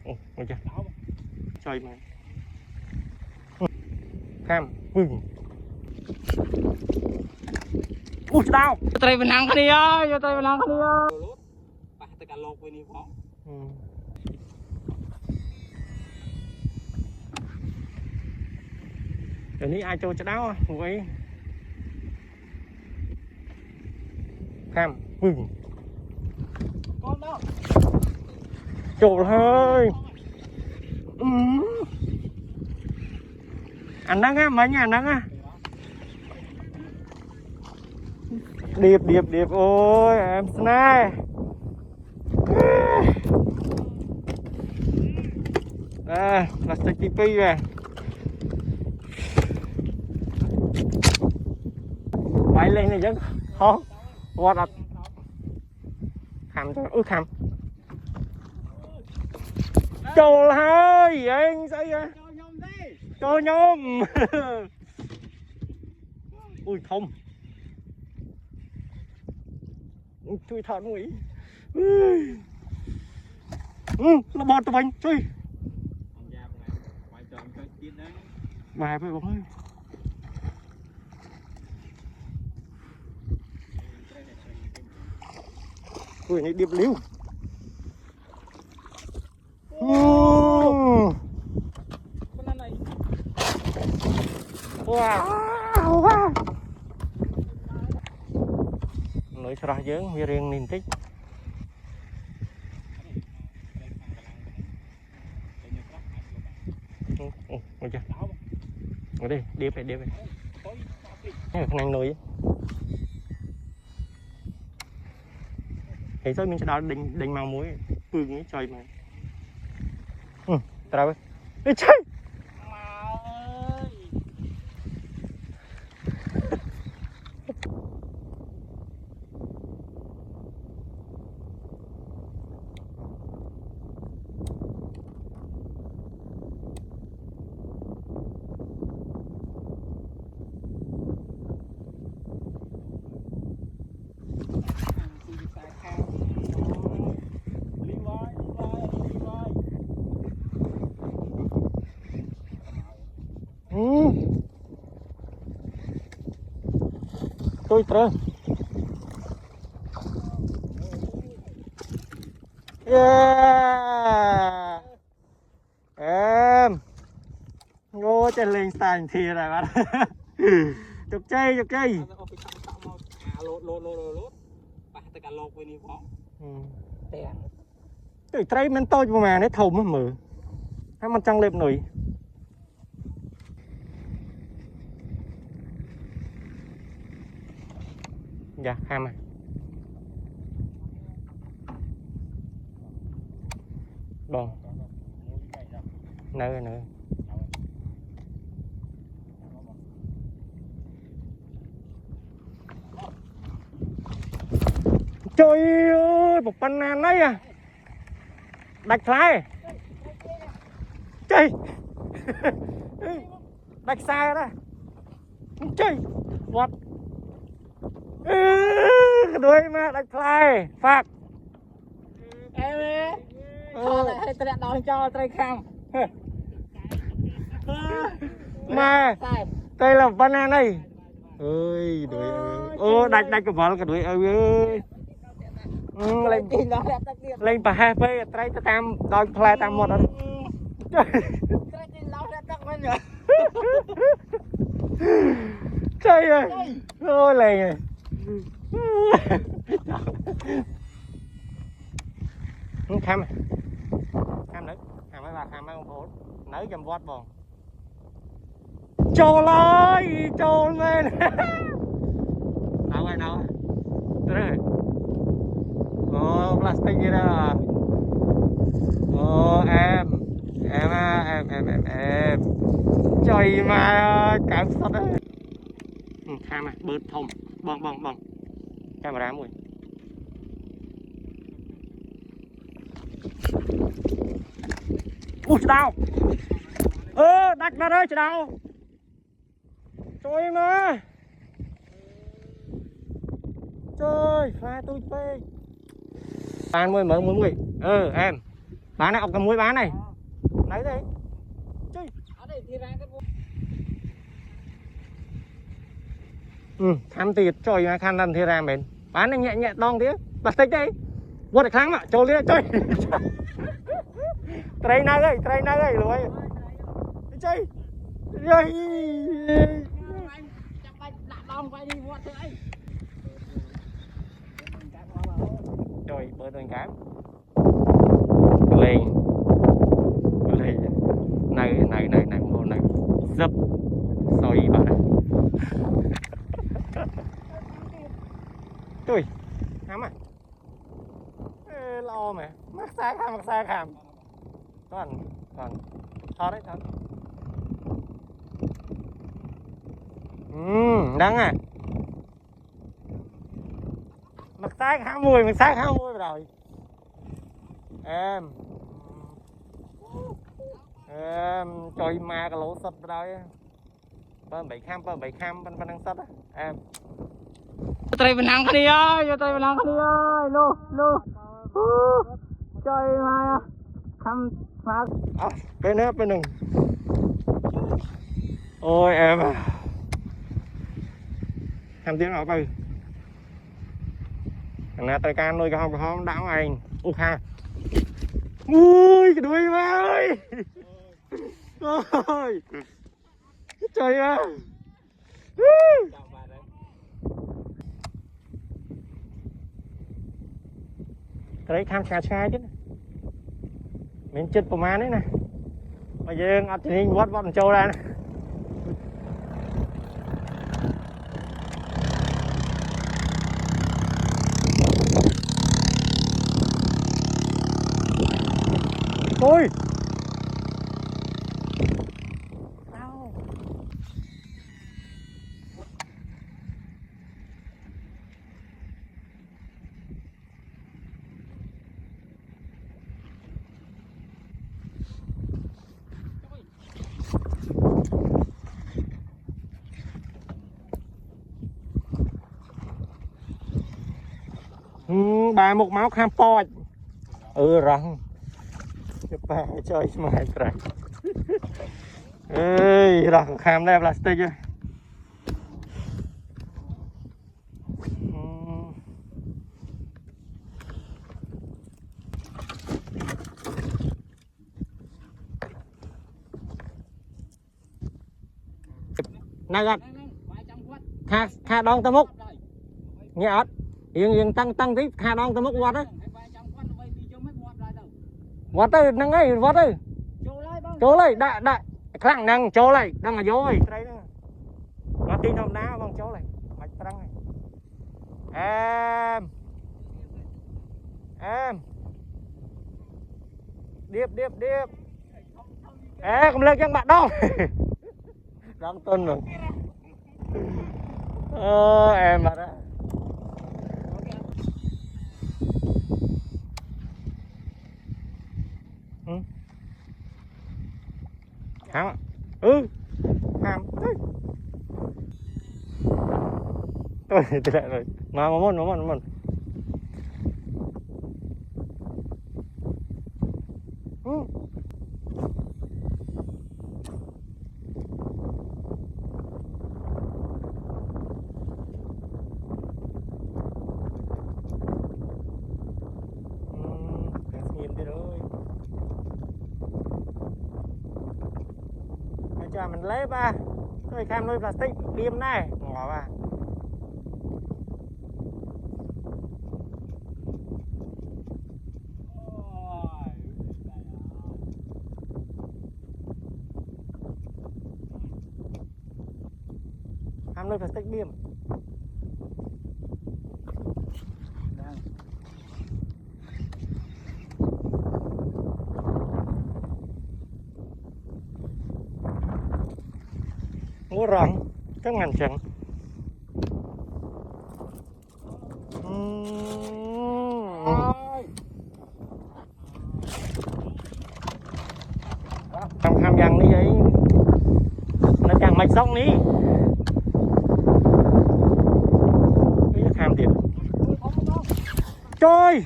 Ngồi chưa? Chơi mà. Cam, vừng. Ui tao. Tây bên năng đi ơi, tây bên năng đi ơi. Bắt tất cả lột bên đi phóng. Cái này ai cho đáo ngồi. Cam, vừng. Con đâu? Trời ơi. Anh đang á, mấy nhà anh đang á. Điệp ôi em này. Plastic TP về. Bay lên này chứ khó. What up? Khăm cho khăm. Trời ơi, anh sao vậy? Cho nhôm. Ui thông. Chui thọn mũi. Nó bọt tụi mình, chui. Bài với bóng ơi. Ui, này điệp liu. Wow. Nói cho ra dưỡng, vì riêng nhìn tích. Ngồi chưa? Ngồi đi, điệp này. Cái này nồi. Thì sao mình sẽ đào đỉnh màu muối. Phương ấy chơi mà. Tao ơi. Đi chơi. Tôi trơn. Yeah. Em ngô trên lên sàn thì này bạn. Chụp chơi. Lốt. Bắt tất cả lột bên đi phóng. Từ trái mình tôi mà nó thùng mà mở. Hayมันtrăng lệp nổi. Dạ, ham à. Bon. Nơi. Trời ơi, một pan nan đấy à. Đạch lái. Trời. Đạch sai đó. Trời. What? Đuôi mà đạch lái. Phạt. Em ơi. Cho lại hay tao đòi cho trai khang. Mà đây là banana này. Ơi đuôi ơi. Ô đạch cái vỏ cái đuôi ơi. Lên bà hai phê trai ta tam đòi play tam một đó. Trời ơi. Ôi lầy này. Khám này. Khám nữa. Khám mấy bà khám mấy con phố. Nới dầm vót bòn. Trôn ơi. Trôn lên. Nào ơi. Trời ơi. Ồ plastic gì đó. Ồ em. Trời mà cảm xúc đấy. Khám này. Bớt thông. Bong. Camera mùi. Ui đau. Đạch ra đây đau. Trời mà. Trời pha tôi phê. Ăn mùi mở mùi. Em. bán này, ọc cầm muối bán này. Lấy đây. Chơi. Khăn tiệt trời ơi, khăn lần thì ra mình. Bán này nhẹ nhẹ đong thế. Bật tích đây. Vô được kháng mà, trôi lên chơi. Trainer ơi, lùi. Chơi. Rồi. Trời, bơi đôi cám. Lên. Này, một này. Dập. Soi vào đây. Trời, hám à? Ê, lo mà, mắc xa khám. Còn, thôi đấy, thôi. Đắng à? Mắc xa khám mùi rồi. Em, trời ma cái lỗ sật rồi. Bên 7 khám, bên đang sật á, em. Trai bên hàng đi ơi, lô. Trời mà khăm phá. Bên nữa bên đừng. Ôi em à. Khăm tiếng nào bư. Thằng nào tay can nuôi cái hông đảo anh. Ô kha. Ui cái đuôi má ơi. Ôi. Trời ơi. Cái đấy khám xa chứ. Mình chếtประมาณ đấy nè. Bây giờ ngọt hình vót trâu ra nè. Ôi. Bà một máu khám po. Răng. Bà chơi mày trời. Ê, răng khám đây plastic ơi. Này gặt. Kha đong tao múc. Nghe ớt. Yên tăng tí kha đong tao múc quạt đấy. Vót ơi, nâng ấy, vót ơi. Chố lấy, đại. Khẳng năng chố lấy, đang ở vô ấy. Nó tin không đá không chố lấy. Mạch trăng này. Em. Điệp. Ê, không lên cho bạn đâu. Đang tuần rồi. Em mà đó. Hám. Hám. Tôi lại rồi. Mà môn. Cho mình lấy ba tôi kham nuôi plastic điềm này ngỏ ba kham nuôi plastic điềm ngô răng các ngàn chẳng tham dàng đi ấy nó chẳng mạch sông đi bây giờ tham tiền trời